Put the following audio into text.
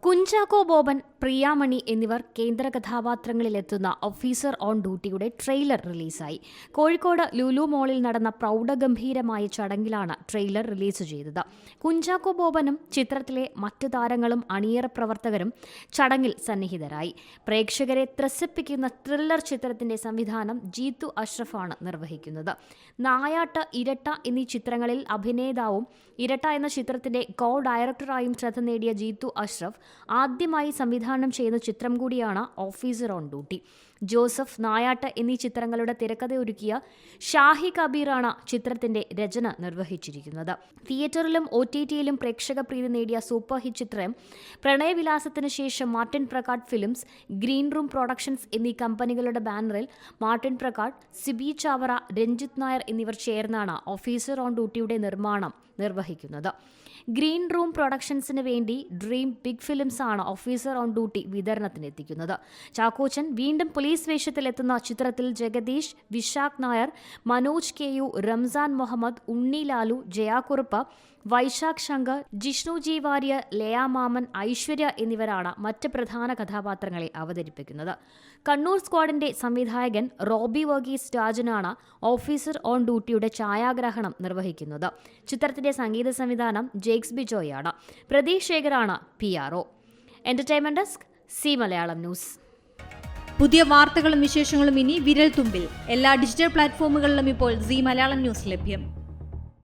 കുഞ്ചാക്കോ ബോബൻ, പ്രിയാമണി എന്നിവർ കേന്ദ്ര കഥാപാത്രങ്ങളിലെത്തുന്ന ഓഫീസർ ഓൺ ഡ്യൂട്ടിയുടെ ട്രെയിലർ റിലീസായി. കോഴിക്കോട് ലുലു മോളിൽ നടന്ന പ്രൗഢഗംഭീരമായ ചടങ്ങിലാണ് ട്രെയിലർ റിലീസ് ചെയ്തത്. കുഞ്ചാക്കോ ബോബനും ചിത്രത്തിലെ മറ്റു താരങ്ങളും അണിയറ പ്രവർത്തകരും ചടങ്ങിൽ സന്നിഹിതരായി. പ്രേക്ഷകരെ ത്രസിപ്പിക്കുന്ന ത്രില്ലർ ചിത്രത്തിന്റെ സംവിധാനം ജീത്തു അഷ്റഫാണ് നിർവഹിക്കുന്നത്. നായാട്ട്, ഇരട്ട എന്നീ ചിത്രങ്ങളിൽ അഭിനേതാവും ഇരട്ട എന്ന ചിത്രത്തിന്റെ കോ ഡയറക്ടറായും ശ്രദ്ധ നേടിയ ജീത്തു അഷ്റഫ് ആദ്യമായി സംവിധാനം ചെയ്യുന്ന ചിത്രം കൂടിയാണ് ഓഫീസർ ഓൺ ഡ്യൂട്ടി. ജോസഫ്, നായാട്ട് എന്നീ ചിത്രങ്ങളുടെ തിരക്കഥയൊരുക്കിയ ഷാഹി കബീറാണ് ചിത്രത്തിന്റെ രചന നിർവഹിച്ചിരിക്കുന്നത്. തിയേറ്ററിലും OTTയിലും പ്രേക്ഷക പ്രീതി നേടിയ സൂപ്പർ ഹിറ്റ് ചിത്രം പ്രണയവിലാസത്തിന് ശേഷം Martin Prakkat films, green room productions എന്നീ കമ്പനികളുടെ ബാനറിൽ മാർട്ടിൻ പ്രകാട്, സിബി ചാവറ, രഞ്ജിത്ത് നായർ എന്നിവർ ചേർന്നാണ് ഓഫീസർ ഓൺ ഡ്യൂട്ടിയുടെ നിർമ്മാണം നിർവഹിക്കുന്നത്. ഗ്രീൻ റൂം പ്രൊഡക്ഷൻസിന് വേണ്ടി ഡ്രീം ബിഗ് ഫിലിംസ് ആണ് ഓഫീസർ ഓൺ ഡ്യൂട്ടി വിതരണത്തിനെത്തിക്കുന്നത്. ചാക്കോച്ചൻ വീണ്ടും പോലീസ് വേഷത്തിലെത്തുന്ന ചിത്രത്തിൽ ജഗദീഷ്, വിശാഖ് നായർ, മനോജ് KU, റംസാൻ മുഹമ്മദ്, ഉണ്ണി ലാലു, ജയാക്കുറുപ്പ്, വൈശാഖ് ശങ്കർ, ജിഷ്ണു ജി വാര്യർ, ലയാ മാമൻ, ഐശ്വര്യ എന്നിവരാണ് മറ്റ് പ്രധാന കഥാപാത്രങ്ങളെ അവതരിപ്പിക്കുന്നത്. കണ്ണൂർ സ്ക്വാഡിന്റെ സംവിധായകൻ റോബി വർഗീസ് രാജനാണ് ഓഫീസർ ഓൺ ഡ്യൂട്ടിയുടെ ഛായാഗ്രഹണം നിർവഹിക്കുന്നത്. ചിത്രത്തിന്റെ സംഗീത സംവിധാനം ജെയ്ക്സ് ബിജോയാണ്. പ്രദീപ് ശേഖറാണ് PRO. Entertainment desk, Zee Malayalam news. പുതിയ വാർത്തകളും വിശേഷങ്ങളും ഇനി വിരൽ തുമ്പിൽ. എല്ലാ ഡിജിറ്റൽ പ്ലാറ്റ്ഫോമുകളിലും ഇപ്പോൾ സി മലയാളം ന്യൂസ് ലഭ്യം.